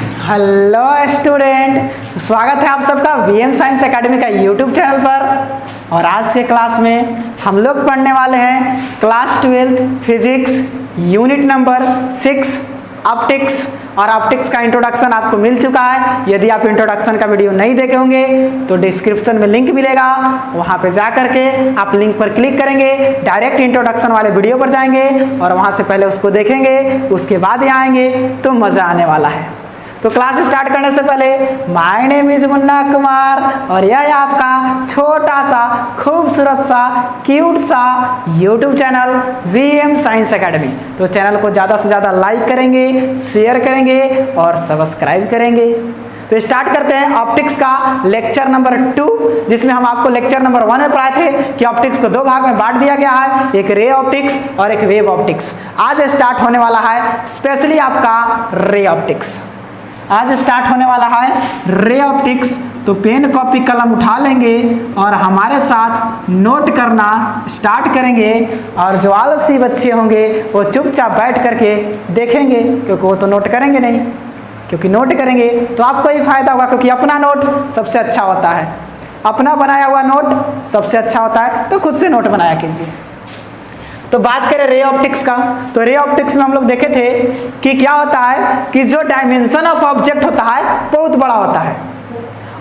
Hello student, स्वागत है आप सबका वीएम साइंस एकेडमी का यूट्यूब चैनल पर। और आज के क्लास में हम लोग पढ़ने वाले हैं class 12 physics unit number 6 optics. और ऑप्टिक्स का इंट्रोडक्शन आपको मिल चुका है। यदि आप इंट्रोडक्शन का वीडियो नहीं देखे होंगे तो डिस्क्रिप्शन में लिंक मिलेगा, वहां पे जा करके आप लिंक पर क्लिक करेंगे, डायरेक्ट इंट्रोडक्शन वाले वीडियो पर जाएंगे और वहां से पहले उसको देखेंगे, उसके बाद यहाँ आएंगे तो मजा आने वाला है। तो क्लास स्टार्ट करने से पहले my name is Munna Kumar और यह है आपका छोटा सा खूबसूरत सा क्यूट सा YouTube channel VM science academy. तो चैनल को ज़्यादा से ज़्यादा लाइक करेंगे, शेयर करेंगे और सब्सक्राइब करेंगे। तो स्टार्ट करते हैं ऑप्टिक्स का लेक्चर नंबर 2, जिसमें हम आपको लेक्चर नंबर 1 में पढ़ाए थे कि ऑप्टिक्स को दो भाग में बांट दिया गया है, एक रे ऑप्टिक्स और एक वेव ऑप्टिक्स। आज स्टार्ट होने वाला है स्पेशली आपका रे ऑप्टिक्स। आज स्टार्ट होने वाला है रे ऑप्टिक्स। तो पेन कॉपी कलम उठा लेंगे और हमारे साथ नोट करना स्टार्ट करेंगे। और जो आलसी बच्चे होंगे वो चुपचाप बैठ करके देखेंगे, क्योंकि वो तो नोट करेंगे नहीं, क्योंकि नोट करेंगे तो आपको ही फायदा होगा, क्योंकि अपना नोट सबसे अच्छा होता है। अपना बनाया हुआ नोट सबसे अच्छा होता है, तो खुद से नोट बनाया कीजिए। तो बात करें रे ऑप्टिक्स का, तो रे ऑप्टिक्स में हम लोग देखे थे कि क्या होता है कि जो डायमेंशन ऑफ ऑब्जेक्ट होता है बहुत बड़ा होता है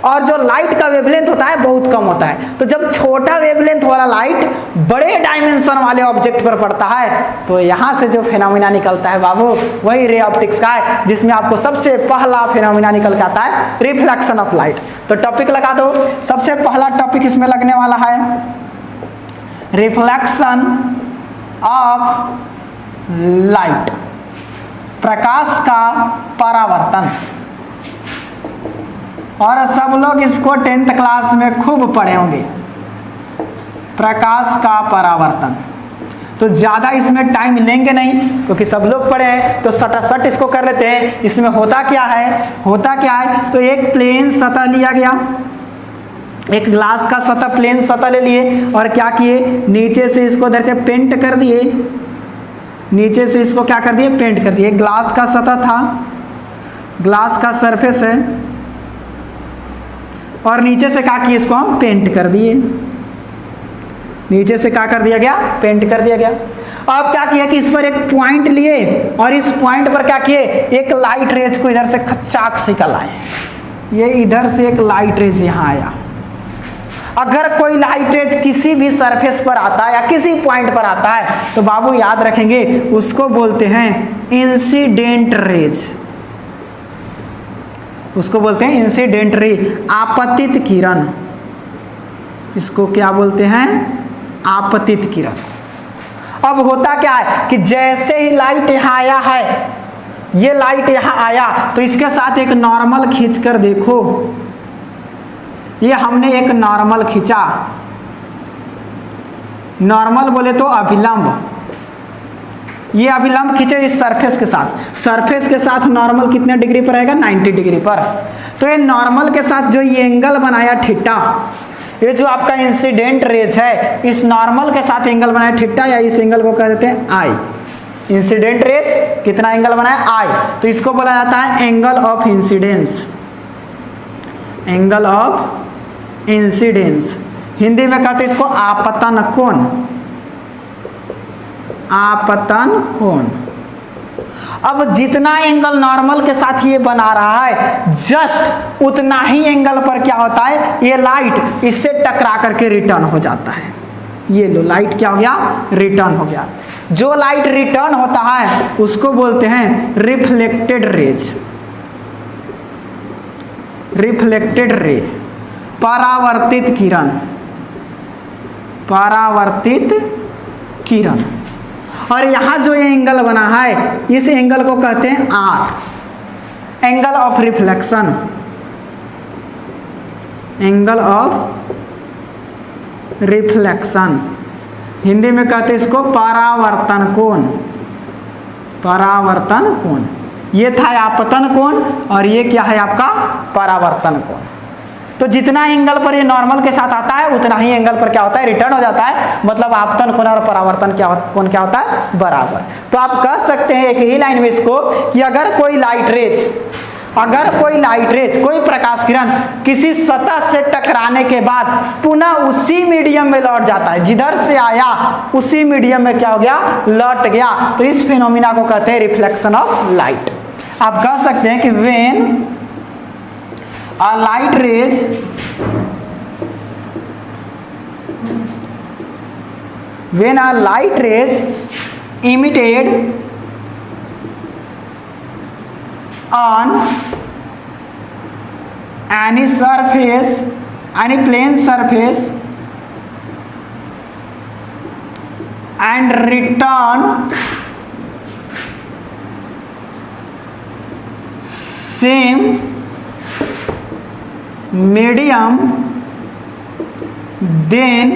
और जो लाइट का वेवलेंथ होता है बहुत कम होता है। तो जब छोटा वेवलेंथ वाला लाइट बड़े डायमेंशन वाले ऑब्जेक्ट पर पड़ता है तो यहाँ से जो फिनोमिना निकलता है बाबू, वही रे ऑप्टिक्स का है, जिसमें आपको सबसे पहला फिनोमिना निकल के आता है रिफ्लेक्शन ऑफ लाइट। तो टॉपिक लगा दो। सबसे पहला टॉपिक इसमें लगने वाला है रिफ्लेक्शन ऑफ लाइट, प्रकाश का परावर्तन। और सब लोग इसको 10th क्लास में खूब पढ़े होंगे, प्रकाश का परावर्तन। तो ज़्यादा इसमें टाइम लेंगे नहीं, क्योंकि सब लोग पढ़े हैं, तो सटासट इसको कर लेते हैं। इसमें होता क्या है, तो एक प्लेन सतह लिया गया, एक ग्लास का सतह प्लेन सतह ले लिए और क्या किए, नीचे से इसको धर के पेंट कर दिए, नीचे से इसको क्या कर दिए, पेंट कर दिए। ग्लास का सतह था, ग्लास का सरफेस है और नीचे से क्या किए, इसको हम पेंट कर दिए। नीचे से क्या कर दिया गया, पेंट कर दिया गया। अब क्या किया कि इस पर एक पॉइंट लिए और इस पॉइंट पर क्या किए, एक लाइट रेज को इधर से खचाक से निकाल आए। ये इधर से एक लाइट रेज यहाँ आया। अगर कोई लाइट रेज किसी भी सरफेस पर आता है या किसी पॉइंट पर आता है तो बाबू याद रखेंगे उसको बोलते हैं इंसिडेंट रेज, उसको बोलते हैं इंसिडेंट रे, आपतित किरण। इसको क्या बोलते हैं, आपतित किरण। अब होता क्या है कि जैसे ही लाइट यहाँ आया है, ये लाइट यहाँ आया तो इसके साथ एक नॉर्मल खींच कर देखो, ये हमने एक नॉर्मल खींचा। नॉर्मल बोले तो अभिलंब, ये अभिलंब खींचे इस सरफेस के साथ। सरफेस के साथ नॉर्मल कितने डिग्री पर रहेगा, 90 डिग्री पर। तो ये नॉर्मल के साथ जो ये एंगल बनाया थीटा, ये जो आपका इंसिडेंट रेज है, इस नॉर्मल के साथ एंगल बनाया थीटा, या इस एंगल को कह देते हैं आई। इंसिडेंट रेज कितना एंगल बनाया, आई। तो इसको बोला जाता है angle of incidence, angle of incidence. Hindi में कहते हैं इसको आपतन कोण, आपतन कोण। अब जितना एंगल नॉर्मल के साथ ये बना रहा है, जस्ट उतना ही एंगल पर क्या होता है, ये लाइट इससे टकरा करके रिटर्न हो जाता है। ये लो लाइट क्या हो गया, रिटर्न हो गया। जो लाइट रिटर्न होता है उसको बोलते हैं रिफ्लेक्टेड रेज, रिफ्लेक्टेड रे, परावर्तित किरण, परावर्तित किरण। और यहां जो ये एंगल बना है, इस एंगल को कहते हैं R, angle of reflection, angle of reflection. Hindi में कहते हैं इसको परावर्तन कोण, परावर्तन कोण। ये था आपतन कोण और ये क्या है आपका परावर्तन कोण। तो जितना एंगल पर ये नॉर्मल के साथ आता है उतना ही एंगल पर क्या होता है, रिटर्न हो जाता है। मतलब आपतन कोण और परावर्तन कोण क्या होता है, बराबर। तो आप कह सकते हैं एक ही लाइन में इसको कि अगर कोई लाइट रेज अगर कोई लाइट रेज, कोई प्रकाश किरण किसी सतह से टकराने के बाद पुनः उसी मीडियम में लौट जाता है, जिधर से आया उसी मीडियम में क्या हो गया, लौट गया, तो इस फिनोमिना को कहते हैं रिफ्लेक्शन ऑफ लाइट। आप कह सकते हैं कि when a light rays emitted on any surface, any plane surface and return same medium, then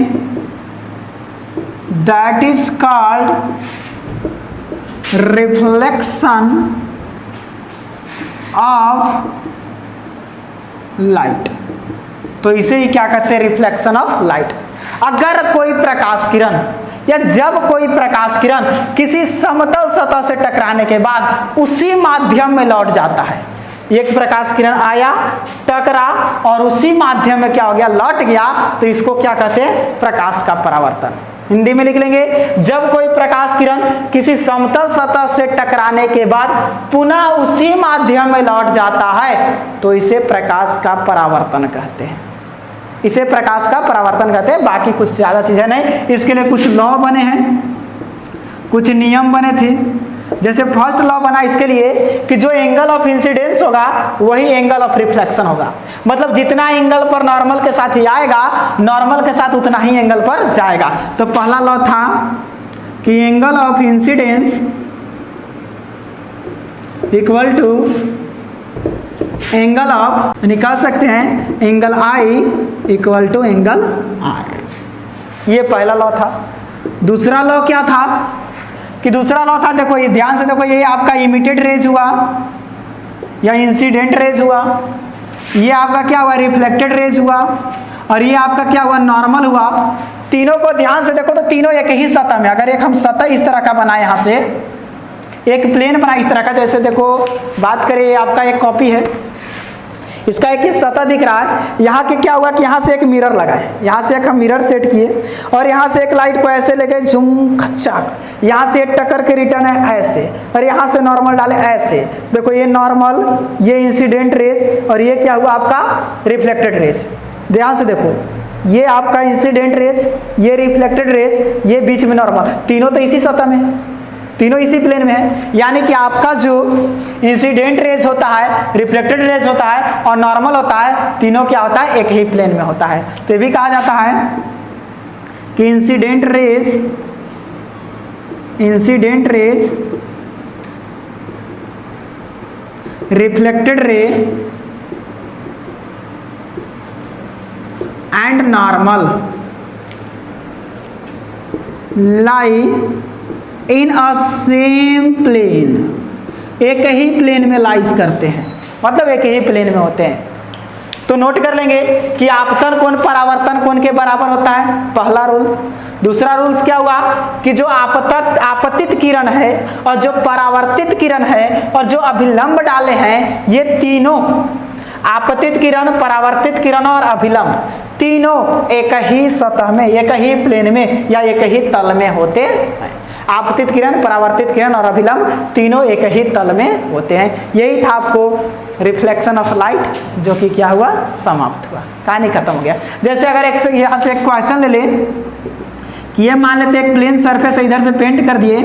that is called reflection of light. तो इसे ही क्या कहते हैं, रिफ्लेक्शन ऑफ लाइट। अगर कोई प्रकाश किरण या जब कोई प्रकाश किरण किसी समतल सतह से टकराने के बाद उसी माध्यम में लौट जाता है, एक प्रकाश किरण आया, टकरा और उसी माध्यम में क्या हो गया, लौट गया, तो इसको क्या कहते हैं, प्रकाश का परावर्तन। हिंदी में लिख लेंगे, जब कोई प्रकाश किरण किसी समतल सतह से टकराने के बाद पुनः उसी माध्यम में लौट जाता है तो इसे प्रकाश का परावर्तन कहते हैं, इसे प्रकाश का परावर्तन कहते हैं। बाकी कुछ ज्यादा चीजें नहीं, इसके लिए कुछ लॉ बने हैं, कुछ नियम बने थे। जैसे फर्स्ट लॉ बना इसके लिए कि जो एंगल ऑफ इंसिडेंस होगा वही एंगल ऑफ रिफ्लेक्शन होगा, मतलब जितना एंगल पर नॉर्मल के साथ ही आएगा, नॉर्मल के साथ उतना ही एंगल पर जाएगा। तो पहला लॉ था कि angle of incidence equal to angle of, निकाल सकते हैं angle I equal to angle R, ये पहला लॉ था। दूसरा लॉ क्या था कि दूसरा लॉ था, देखो ये ध्यान से देखो, ये आपका इमिटेड रेज हुआ या इंसिडेंट रेज हुआ, ये आपका क्या हुआ, रिफ्लेक्टेड रेज हुआ, और ये आपका क्या हुआ, नॉर्मल हुआ। तीनों को ध्यान से देखो तो तीनों एक ही सतह में, अगर एक हम सतह इस तरह का बनाए, यहाँ से एक प्लेन बनाए इस तरह का, जैसे देखो बात करें, ये आपका एक कॉपी है, इसका एक ही सतह दिख रहा है, यहाँ के क्या हुआ कि यहाँ से एक मिरर लगाए, यहाँ से एक हम मिरर सेट किए और यहाँ से एक लाइट को ऐसे लेके झुम खच्चाक, यहाँ से टक्कर के रिटर्न है ऐसे, और यहाँ से नॉर्मल डाले ऐसे। देखो ये नॉर्मल, ये इंसिडेंट रेज, और ये क्या हुआ आपका रिफ्लेक्टेड रेज। ध्यान से देखो, ये आपका इंसिडेंट रेज, ये रिफ्लेक्टेड रेज, ये बीच में नॉर्मल, तीनों तो इसी सतह में, तीनों इसी प्लेन में है। यानी कि आपका जो इंसिडेंट रेज होता है, रिफ्लेक्टेड रेज होता है और नॉर्मल होता है, तीनों क्या होता है, एक ही प्लेन में होता है। तो ये भी कहा जाता है कि incident rays, reflected ray and normal lie in a same plane, एक ही प्लेन में लाइज करते हैं, मतलब एक ही प्लेन में होते हैं। तो नोट कर लेंगे कि आपतन कोण परावर्तन कोण के बराबर होता है, पहला रूल। दूसरा रूल्स क्या हुआ कि जो आपतित किरण है और जो परावर्तित किरण है और जो अभिलंब डाले हैं, ये तीनों आपतित किरण, परावर्तित किरण और अभिलंब तीनों एक ही सतह में, एक ही प्लेन में या एक ही तल में होते हैं। आपतित किरण, परावर्तित किरण और अभिलंब तीनों एक ही तल में होते हैं। यही था आपको रिफ्लेक्शन ऑफ लाइट, जो कि क्या हुआ, समाप्त हुआ, कहानी खत्म हो गया। जैसे अगर यहाँ से एक क्वेश्चन ले लें कि ये मान लेते एक प्लेन सरफेस इधर से पेंट कर दिए,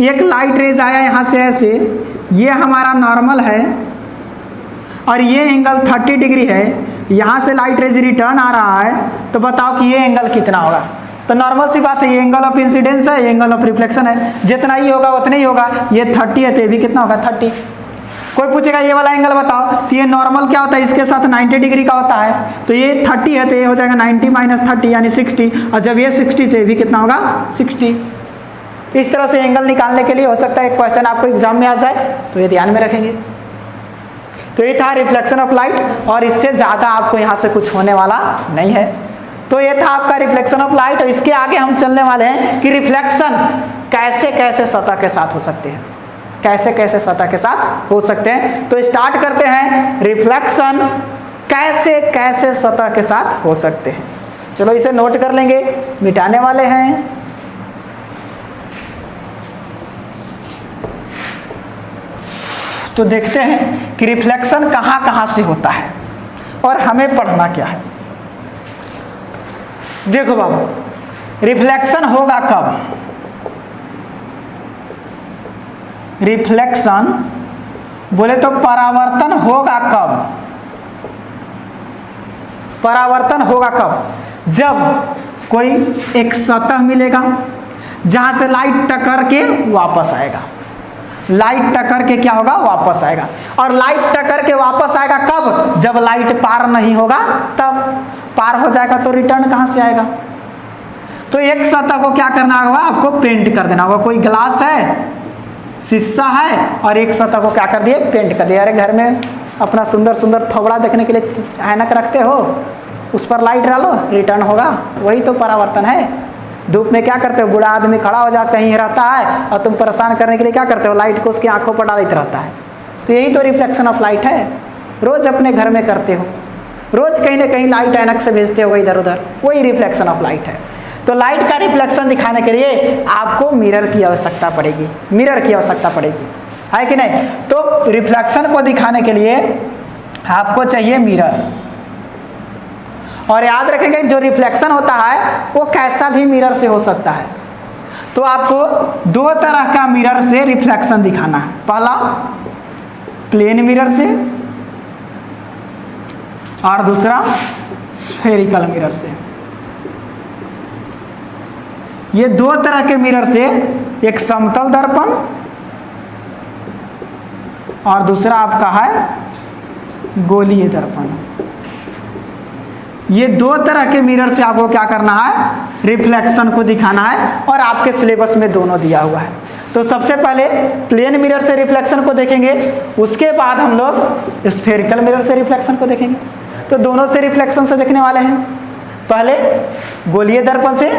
एक लाइट रेज आया यहाँ से ऐसे, ये हमारा नॉर्मल है और ये एंगल 30 डिग्री है, यहाँ से लाइट रेज रिटर्न आ रहा है, तो बताओ कि ये एंगल कितना होगा। तो नॉर्मल सी बात है, ये एंगल ऑफ इंसिडेंस है, ये एंगल ऑफ रिफ्लेक्शन है, जितना ही होगा उतना ही होगा। ये 30 है तो ये भी कितना होगा, 30। कोई पूछेगा ये वाला एंगल बताओ, तो ये नॉर्मल क्या होता है, इसके साथ 90 डिग्री का होता है, तो ये 30 है तो ये हो जाएगा 90 माइनस 30 यानी 60, और जब ये 60 तो ये भी कितना होगा, 60। इस तरह से एंगल निकालने के लिए हो सकता है एक क्वेश्चन आपको एग्जाम में आ जाए, तो ये ध्यान में रखेंगे। तो ये था रिफ्लेक्शन ऑफ लाइट, और इससे ज़्यादा आपको यहाँ से कुछ होने वाला नहीं है। तो ये था आपका रिफ्लेक्शन ऑफ लाइट, और इसके आगे हम चलने वाले हैं कि रिफ्लेक्शन कैसे कैसे सतह के साथ हो सकते हैं। कैसे कैसे सतह के साथ हो सकते हैं। तो स्टार्ट करते हैं, रिफ्लेक्शन कैसे कैसे सतह के साथ हो सकते हैं। चलो इसे नोट कर लेंगे, मिटाने वाले हैं। तो देखते हैं कि रिफ्लेक्शन कहाँ कहाँ से होता है और हमें पढ़ना क्या है। देखो बाबू, रिफ्लेक्शन होगा कब? रिफ्लेक्शन बोले तो परावर्तन होगा कब? परावर्तन होगा कब? जब कोई एक सतह मिलेगा जहां से लाइट टकर के वापस आएगा। लाइट टकर के क्या होगा? वापस आएगा। और लाइट टकर के वापस आएगा कब? जब लाइट पार नहीं होगा तब। पार हो जाएगा तो रिटर्न कहां से आएगा? तो एक सतह को क्या करना होगा? आपको पेंट कर देना होगा। कोई ग्लास है, शीशा है, और एक सतह को क्या कर दिए? पेंट कर दिया। अरे घर में अपना सुंदर सुंदर थोबड़ा देखने के लिए ऐनक रखते हो, उस पर लाइट डालो, रिटर्न होगा। वही तो परावर्तन है। धूप में क्या करते हो? बूढ़ा आदमी खड़ा हो जाता कहीं रहता है और तुम परेशान करने के लिए क्या करते हो? लाइट को उसकी आंखों पर डालते रहता है। तो यही तो रिफ्लेक्शन ऑफ लाइट है। रोज अपने घर में करते हो, रोज कहीं ना कहीं लाइट ऐनक से भेजते हो इधर उधर, वही रिफ्लेक्शन ऑफ लाइट है। तो लाइट का रिफ्लेक्शन दिखाने के लिए आपको मिरर की आवश्यकता पड़ेगी। मिरर की आवश्यकता पड़ेगी, है कि नहीं? तो रिफ्लेक्शन को दिखाने के लिए आपको चाहिए मिरर। और याद रखेंगे जो रिफ्लेक्शन होता है वो कैसा भी मिरर से हो सकता है। तो आपको दो तरह का मिरर से रिफ्लेक्शन दिखाना है। पहला प्लेन मिरर से और दूसरा स्फेरिकल मिरर से। ये दो तरह के मिरर से, एक समतल दर्पण और दूसरा आपका है गोलीय दर्पण। ये दो तरह के मिरर से आपको क्या करना है? रिफ्लेक्शन को दिखाना है। और आपके सिलेबस में दोनों दिया हुआ है। तो सबसे पहले प्लेन मिरर से रिफ्लेक्शन को देखेंगे, उसके बाद हम लोग स्फेरिकल मिरर से रिफ्लेक्शन को देखेंगे। तो दोनों से रिफ्लेक्शन से देखने वाले हैं, पहले गोलीय दर्पण से,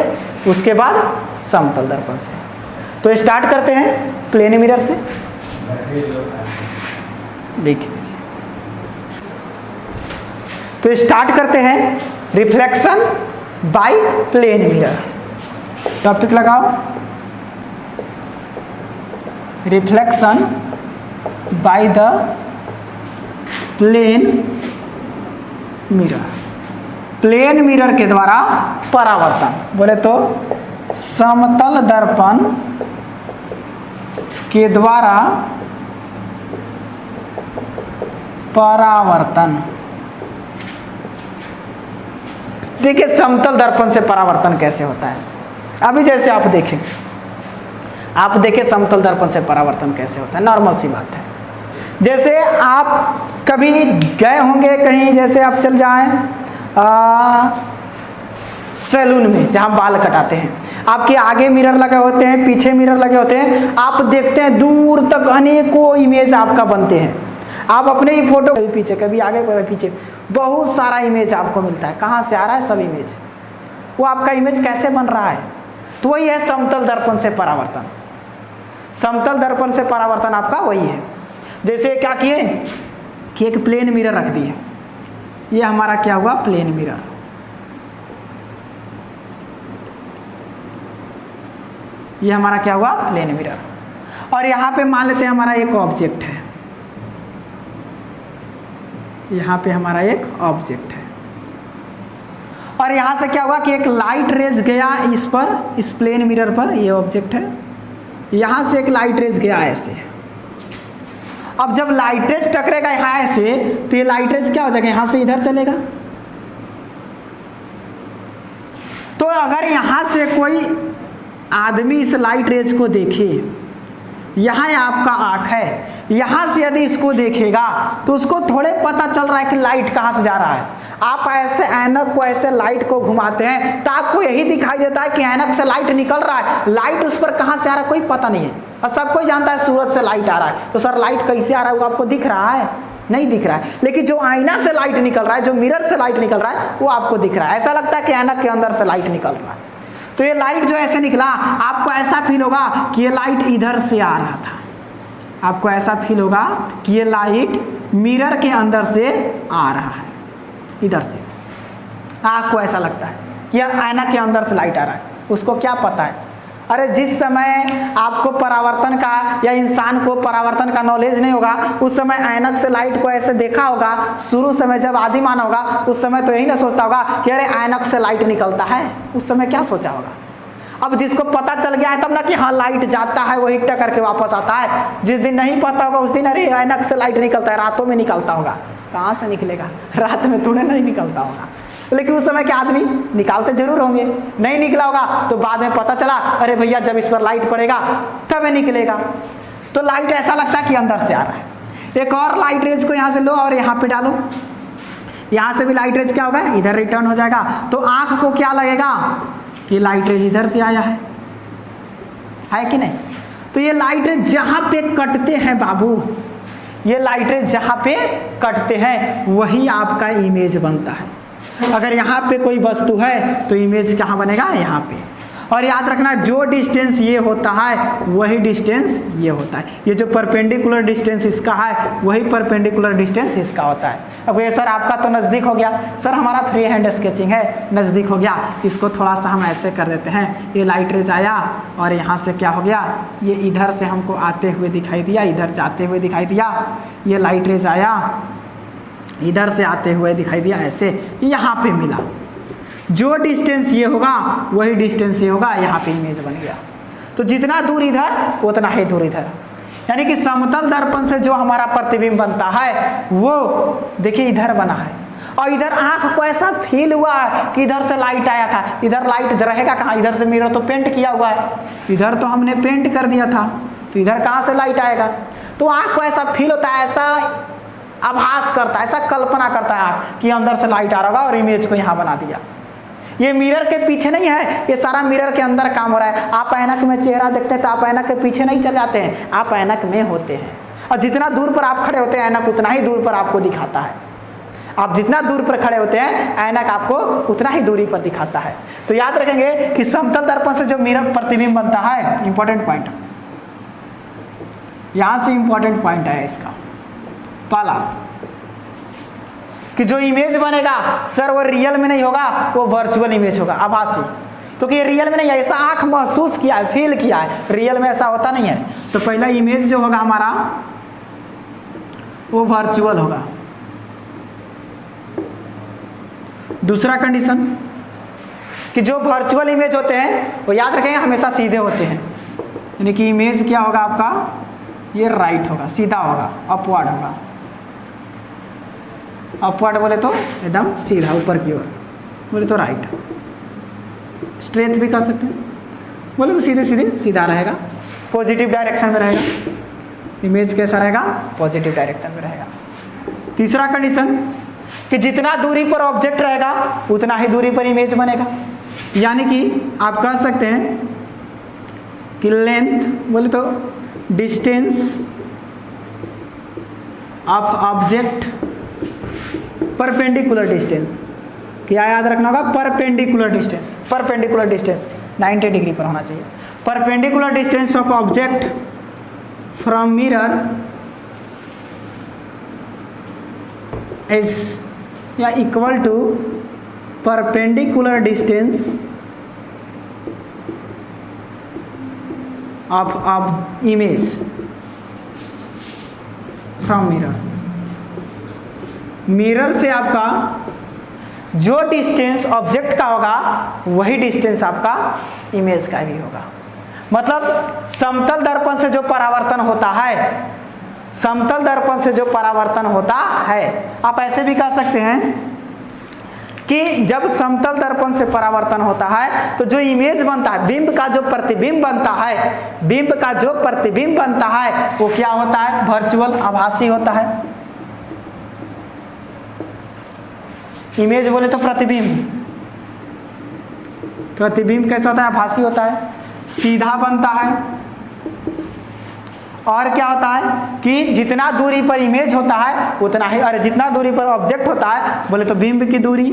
उसके बाद समतल दर्पण से। तो स्टार्ट करते हैं प्लेन मिरर से। देखिए, तो स्टार्ट करते हैं reflection by plane mirror. Topic लगाओ, reflection by the plane mirror. Plane mirror के द्वारा परावर्तन, बोले तो समतल दर्पण के द्वारा परावर्तन। देखिए समतल दर्पण से परावर्तन कैसे होता है। अभी जैसे आप देखें समतल दर्पण से परावर्तन कैसे होता है। नॉर्मल सी बात है। जैसे आप कभी गए होंगे कहीं, जैसे आप चल जाएं सैलून में जहां बाल कटाते हैं, आपके आगे मिरर लगे होते हैं, पीछे मिरर लगे होते हैं। आप देखते हैं दूर तक अनेकों इमेज आपका बनते हैं। आप अपने ही फोटो, कभी पीछे कभी आगे कभी पीछे, बहुत सारा इमेज आपको मिलता है। कहाँ से आ रहा है? सब इमेज। वो आपका इमेज कैसे बन रहा है? तो वही है समतल दर्पण से परावर्तन। समतल दर्पण से परावर्तन आपका वही है। जैसे क्या किए कि एक प्लेन मिरर रख दिए। ये हमारा क्या हुआ? Plane mirror. ये हमारा क्या हुआ? Plane mirror. और यहाँ पे मान लेते हैं हमारा एक ऑब्जेक्ट है। यहाँ पे हमारा एक ऑब्जेक्ट है और यहाँ से क्या हुआ कि एक लाइट रेज गया इस पर, इस प्लेन मिरर पर। ये ऑब्जेक्ट है, यहाँ से एक लाइट रेज गया ऐसे। अब जब लाइट रेज टकरेगा यहाँ ऐसे, तो ये लाइट रेज क्या हो जाएगा? यहाँ से इधर चलेगा। तो अगर यहाँ से कोई आदमी इस लाइट रेज को देखे, यहाँ आपका आँख है, यहाँ से यदि इसको देखेगा तो उसको थोड़े पता चल रहा है कि लाइट कहाँ से जा रहा है। आप ऐसे ऐनक को, ऐसे लाइट को घुमाते हैं तो आपको यही दिखाई देता है कि ऐनक से लाइट निकल रहा है। लाइट उस पर कहाँ से आ रहा है कोई पता नहीं है। और सब कोई जानता है सूरज से लाइट आ रहा है, तो सर लाइट कैसे आ रहा है वो आपको दिख रहा है? नहीं दिख रहा है। लेकिन जो आईना से लाइट निकल रहा है, जो मिरर से लाइट निकल रहा है, वो आपको दिख रहा है। ऐसा लगता है कि ऐनक के अंदर से लाइट निकल रहा है। तो ये लाइट जो ऐसे निकला, आपको ऐसा फील होगा कि ये लाइट इधर से आ रहा था। आपको ऐसा फील होगा कि ये लाइट मिरर के अंदर से आ रहा है, इधर से आँख को ऐसा लगता है कि ऐनक के अंदर से लाइट आ रहा है। उसको क्या पता है? अरे जिस समय आपको परावर्तन का या इंसान को परावर्तन का नॉलेज नहीं होगा, उस समय ऐनक से लाइट को ऐसे देखा होगा। शुरू समय जब आदिमान होगा उस समय तो यही ना सोचता होगा कि अरे ऐनक से लाइट निकलता है। उस समय क्या सोचा होगा? अब जिसको पता चल गया है तब ना कि हाँ लाइट जाता है, वही टकर के वापस आता है। जिस दिन नहीं पता होगा उस दिन अरे ऐनक से लाइट निकलता है, रातों में निकलता होगा। कहाँ से निकलेगा? रात में थोड़े नहीं निकलता होगा। लेकिन उस समय के आदमी निकालते जरूर होंगे। नहीं निकला होगा तो बाद में पता चला अरे भैया जब इस पर लाइट पड़ेगा तब निकलेगा। तो लाइट ऐसा लगता है कि अंदर से आ रहा है। एक और लाइट रेज को यहाँ से लो और यहाँ पे डालो, यहाँ से भी लाइट रेज क्या होगा? इधर रिटर्न हो जाएगा। तो आंख को क्या लगेगा कि लाइट रेज इधर से आया है कि नहीं? तो ये लाइट रेज जहाँ पे कटते हैं बाबू, ये लाइट रेज जहाँ पे कटते हैं वही आपका इमेज बनता है। अगर यहाँ पे कोई वस्तु है तो इमेज कहाँ बनेगा? यहाँ पे। और याद रखना जो डिस्टेंस ये होता है वही डिस्टेंस ये होता है। ये जो परपेंडिकुलर डिस्टेंस इसका है वही परपेंडिकुलर डिस्टेंस इसका होता है। अब ये सर आपका तो नज़दीक हो गया। सर हमारा फ्री हैंड स्केचिंग है, नज़दीक हो गया। इसको थोड़ा सा हम ऐसे कर देते हैं। ये लाइट रेज आया और यहाँ से क्या हो गया? ये इधर से हमको आते हुए दिखाई दिया, इधर जाते हुए दिखाई दिया। ये लाइट रेज आया, इधर से आते हुए दिखाई दिया, ऐसे यहाँ पे मिला। जो डिस्टेंस ये होगा वही डिस्टेंस ये होगा, यहाँ पे इमेज बन गया। तो जितना दूर इधर उतना ही दूर इधर। यानी कि समतल दर्पण से जो हमारा प्रतिबिंब बनता है वो देखिए इधर बना है। और इधर आंख को ऐसा फील हुआ कि इधर से लाइट आया था। इधर लाइट रहेगा कहाँ? इधर से मिरर तो पेंट किया हुआ है, इधर तो हमने पेंट कर दिया था, तो इधर कहाँ से लाइट आएगा? तो आंख को ऐसा फील होता है, ऐसा आभास करता है, ऐसा कल्पना करता है आँख कि अंदर से लाइट आ रहा होगा और इमेज को यहाँ बना दिया। ये मिरर के पीछे नहीं है, ये सारा मिरर के अंदर काम हो रहा है। आप ऐनक में चेहरा देखते हैं तो आप ऐनक के पीछे नहीं चले जाते हैं, आप ऐनक में होते हैं। और जितना दूर पर आप खड़े होते हैं ऐनक उतना ही दूर पर आपको दिखाता है। आप जितना दूर पर खड़े होते हैं ऐनक आपको उतना ही दूरी पर दिखाता है। तो याद रखेंगे कि समतल दर्पण से जो मिरर प्रतिबिंब बनता है, इंपॉर्टेंट पॉइंट, यहाँ से इंपॉर्टेंट पॉइंट है इसका पहला, कि जो इमेज बनेगा सर वो रियल में नहीं होगा, वो वर्चुअल इमेज होगा, आभासी। क्योंकि ये रियल में नहीं है, ऐसा आंख महसूस किया है, फील किया है, रियल में ऐसा होता नहीं है। तो पहला इमेज जो होगा हमारा वो वर्चुअल होगा। दूसरा कंडीशन कि जो वर्चुअल इमेज होते हैं वो याद रखेंगे हमेशा सीधे होते हैं। यानी कि इमेज क्या होगा आपका? ये राइट होगा, सीधा होगा, अपवर्ड होगा। अपवर्ड बोले तो एकदम सीधा ऊपर की ओर, बोले तो राइट। स्ट्रेट भी कर सकते हैं, बोले तो सीधे सीधे सीधा रहेगा, पॉजिटिव डायरेक्शन में रहेगा। इमेज कैसा रहेगा? पॉजिटिव डायरेक्शन में रहेगा। तीसरा कंडीशन कि जितना दूरी पर ऑब्जेक्ट रहेगा उतना ही दूरी पर इमेज बनेगा। यानी कि आप कह सकते हैं कि लेंथ बोले तो distance of object perpendicular distance, क्या याद रखना होगा? Perpendicular distance. Perpendicular distance 90 degree पर होना चाहिए। Perpendicular distance of object from mirror is या equal to perpendicular distance of image from mirror. Mirror से आपका जो डिस्टेंस ऑब्जेक्ट का होगा वही डिस्टेंस आपका इमेज का भी होगा। मतलब समतल दर्पण से जो परावर्तन होता है, समतल दर्पण से जो परावर्तन होता है, आप ऐसे भी कह सकते हैं कि जब समतल दर्पण से परावर्तन होता है तो जो इमेज बनता है, बिंब का जो प्रतिबिंब बनता है, बिंब का जो प्रतिबिंब बनता है वो क्या होता है? वर्चुअल, आभासी होता है। इमेज बोले तो प्रतिबिंब, प्रतिबिंब कैसा होता है? आभासी होता है, सीधा बनता है। और क्या होता है कि जितना दूरी पर इमेज होता है उतना ही, अरे जितना दूरी पर ऑब्जेक्ट होता है बोले तो बिंब की दूरी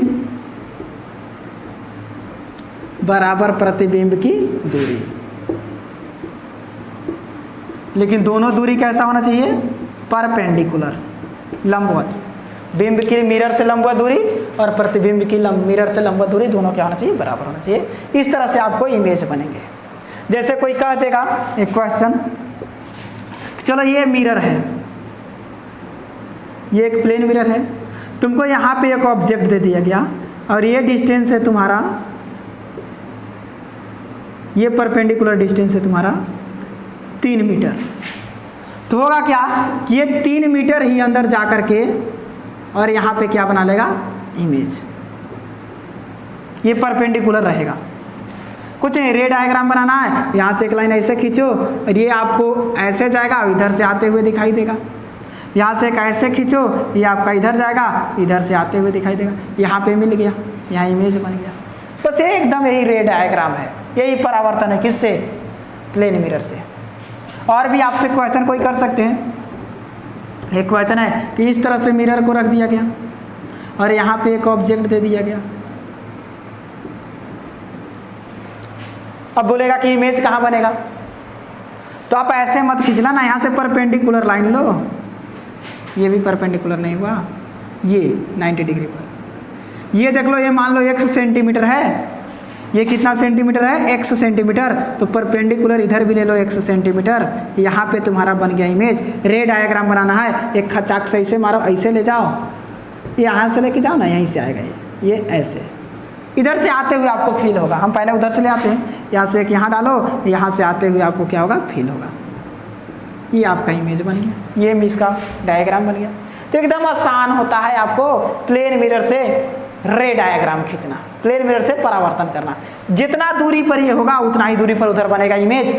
बराबर प्रतिबिंब की दूरी। लेकिन दोनों दूरी कैसा होना चाहिए, परपेंडिकुलर, लंबवत। बिंब की मिरर से लंबवत दूरी और प्रतिबिंब की मिरर से लंबवत दूरी दोनों क्या होना चाहिए, बराबर होना चाहिए। इस तरह से आपको इमेज बनेंगे। जैसे कोई कह देगा एक क्वेश्चन, चलो ये मिरर है, ये एक प्लेन मिरर है, तुमको यहाँ पे एक ऑब्जेक्ट दे दिया गया और ये डिस्टेंस है तुम्हारा, ये परपेंडिकुलर डिस्टेंस है तुम्हारा 3 मीटर। तो होगा क्या कि ये 3 मीटर ही अंदर जा कर के और यहाँ पे क्या बना लेगा, इमेज। ये परपेंडिकुलर रहेगा, कुछ नहीं, रे डायग्राम बनाना है। यहाँ से एक लाइन ऐसे खींचो और ये आपको ऐसे जाएगा, इधर से आते हुए दिखाई देगा। यहाँ से एक ऐसे खींचो, ये आपका इधर जाएगा, इधर से आते हुए दिखाई देगा। यहाँ पे मिल गया, यहाँ इमेज बन गया। बस ये एकदम यही रे डायग्राम है, यही परावर्तन है। किससे, प्लेन मिरर से। और भी आपसे क्वेश्चन कोई कर सकते हैं। एक क्वेश्चन है कि इस तरह से मिरर को रख दिया गया और यहाँ पे एक ऑब्जेक्ट दे दिया गया। अब बोलेगा कि इमेज कहाँ बनेगा, तो आप ऐसे मत खींचना ना, यहाँ से परपेंडिकुलर लाइन लो। ये भी परपेंडिकुलर नहीं हुआ, ये 90 डिग्री पर। ये देख लो, ये मान लो x सेंटीमीटर है, ये कितना सेंटीमीटर है, x सेंटीमीटर। तो परपेंडिकुलर इधर भी ले लो x सेंटीमीटर। यहाँ पे तुम्हारा बन गया इमेज। रे डायग्राम बनाना है, एक खचाक से ऐसे मारो, ऐसे ले जाओ, यहाँ से लेके जाओ ना, यहीं से आएगा ये ऐसे। इधर से आते हुए आपको फील होगा। हम पहले उधर से ले आते हैं, यहाँ से एक यहाँ डालो, यहाँ से आते हुए आपको क्या होगा, फील होगा। ये आपका इमेज बन गया, ये इसका डायग्राम बन गया। तो एकदम आसान होता है आपको प्लेन मिरर से रे डायग्राम खींचना, प्लेन मिरर से परावर्तन करना। जितना दूरी पर ये होगा उतना ही दूरी पर उधर बनेगा इमेज,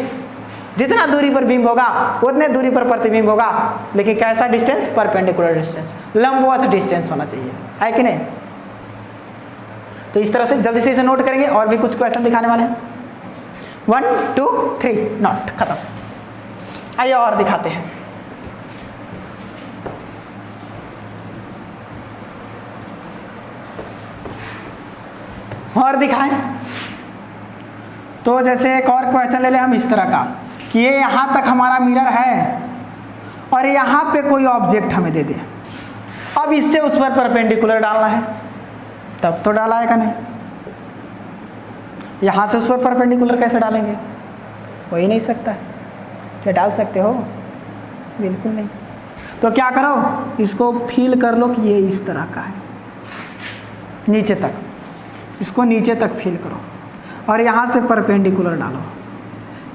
जितना दूरी पर बिंब होगा उतने दूरी पर प्रतिबिंब होगा। लेकिन कैसा डिस्टेंस, परपेंडिकुलर डिस्टेंस, लंबवत डिस्टेंस होना चाहिए, है कि नहीं। तो इस तरह से जल्दी से इसे नोट करेंगे। और भी कुछ क्वेश्चन दिखाने वाले हैं। 1 2 3 नोट, खत्म। आइए और दिखाते हैं। और दिखाएं तो जैसे एक और क्वेश्चन ले लें हम इस तरह का कि ये यहाँ तक हमारा मिरर है और यहाँ पे कोई ऑब्जेक्ट हमें दे दे। अब इससे उस पर परपेंडिकुलर डालना है, तब तो डाला है का नहीं। यहाँ से उस पर परपेंडिकुलर कैसे डालेंगे, हो ही नहीं सकता है। क्या डाल सकते हो, बिल्कुल नहीं। तो क्या करो, इसको फील कर लो कि ये इस तरह का है, नीचे तक, इसको नीचे तक फील करो और यहाँ से परपेंडिकुलर डालो।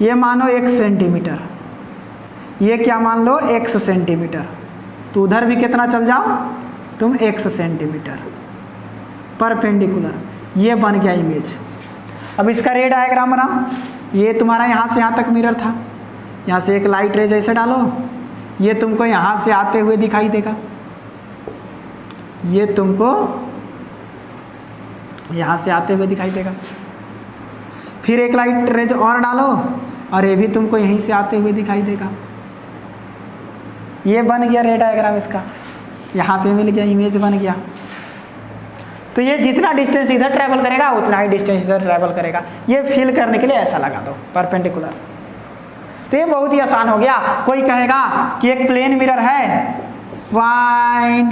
ये मानो 1 सेंटीमीटर, ये क्या मान लो x सेंटीमीटर। तो उधर भी कितना चल जाओ तुम, x सेंटीमीटर परपेंडिकुलर। ये बन गया इमेज। अब इसका रे डायग्राम बनाओ। ये तुम्हारा यहाँ से यहाँ तक मिरर था, यहाँ से एक लाइट रे जैसे डालो, ये तुमको यहाँ से आते हुए दिखाई देगा, ये तुमको यहाँ से आते हुए दिखाई देगा। फिर एक लाइट रेज और डालो और ये भी तुमको यहीं से आते हुए दिखाई देगा। ये बन गया रे डायग्राम इसका, यहाँ पे मिल गया, इमेज बन गया। तो ये जितना डिस्टेंस इधर ट्रैवल करेगा उतना ही डिस्टेंस इधर ट्रैवल करेगा। ये फील करने के लिए ऐसा लगा दो परपेंडिकुलर। तो ये बहुत ही आसान हो गया। कोई कहेगा कि एक प्लेन मिरर है, find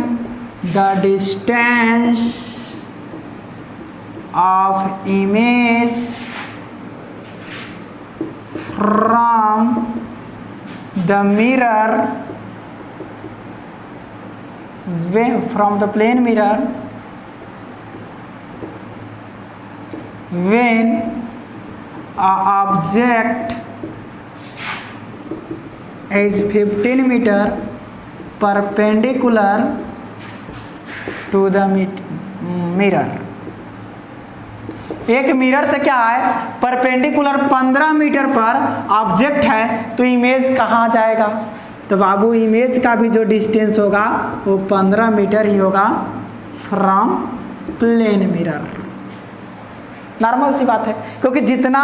the distance of image from the mirror from the plane mirror when a object is 15 meter perpendicular to the mirror। एक मिरर से क्या है, परपेंडिकुलर 15 मीटर पर ऑब्जेक्ट है, तो इमेज कहाँ जाएगा। तो बाबू इमेज का भी जो डिस्टेंस होगा वो 15 मीटर ही होगा फ्रॉम प्लेन मिरर। नॉर्मल सी बात है, क्योंकि जितना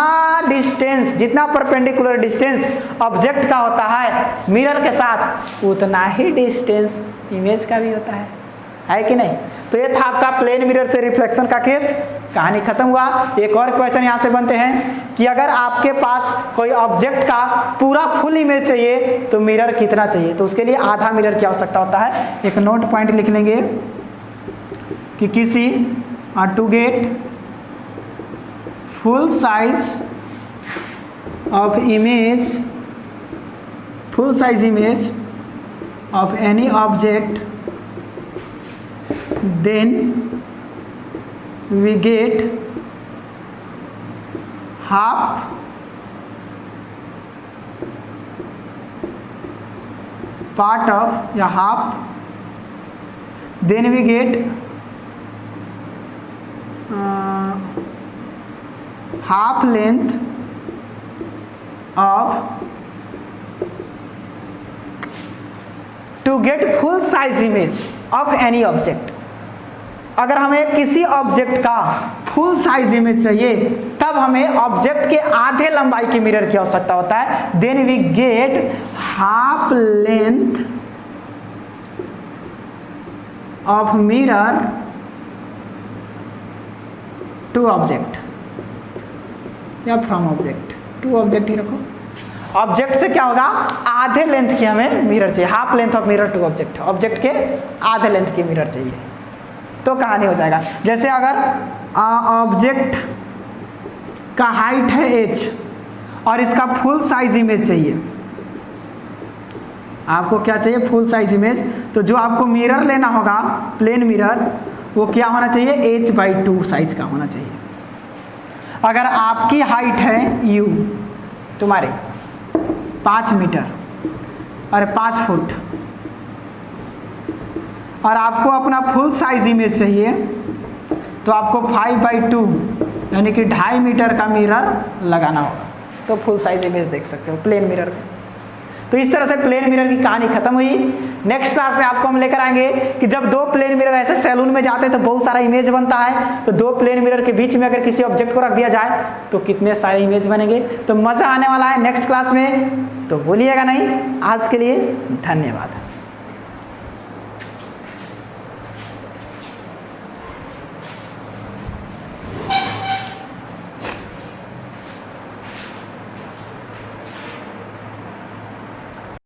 डिस्टेंस, जितना परपेंडिकुलर डिस्टेंस ऑब्जेक्ट का होता है मिरर के साथ, उतना ही डिस्टेंस इमेज का भी होता है कि नहीं। तो ये था आपका प्लेन मिरर से रिफ्लेक्शन का केस। कहानी खत्म हुआ। एक और क्वेश्चन यहाँ से बनते हैं कि अगर आपके पास कोई ऑब्जेक्ट का पूरा फुल इमेज चाहिए तो मिरर कितना चाहिए, तो उसके लिए आधा मिरर की आवश्यकता होता है। एक नोट पॉइंट लिख लेंगे कि किसी to get full size of image, full size image of any object, then we get half part of या half, then we get half length of to get full size image of any object. अगर हमें किसी object का full size image चाहिए तब हमें object के आधे लंबाई की मिरर की आवश्यकता होता है। Then we get half length of mirror to object या फ्रॉम ऑब्जेक्ट, टू ऑब्जेक्ट ही रखो। ऑब्जेक्ट से क्या होगा, आधे लेंथ की हमें मिरर चाहिए, half length of mirror to object, object के आधे लेंथ की मिरर चाहिए तो कहानी हो जाएगा। जैसे अगर ऑब्जेक्ट का हाइट है h और इसका फुल साइज इमेज चाहिए, आपको क्या चाहिए, फुल साइज इमेज, तो जो आपको मिरर लेना होगा प्लेन मिरर वो क्या होना चाहिए, h/2 साइज का होना चाहिए। अगर आपकी हाइट है u, तुम्हारे 5 मीटर और 5 फुट और आपको अपना फुल साइज इमेज चाहिए तो आपको 5/2 यानी कि 2.5 मीटर का मिरर लगाना होगा, तो फुल साइज इमेज देख सकते हो प्लेन मिरर में। तो इस तरह से प्लेन मिरर की कहानी खत्म हुई। नेक्स्ट क्लास में आपको हम लेकर आएंगे कि जब दो प्लेन मिरर ऐसे सैलून में जाते हैं तो बहुत सारा इमेज बनता है, तो दो प्लेन मिरर के बीच में अगर किसी ऑब्जेक्ट को रख दिया जाए तो कितने सारे इमेज बनेंगे। तो मजा आने वाला है नेक्स्ट क्लास में, तो भूलिएगा नहीं। आज के लिए धन्यवाद।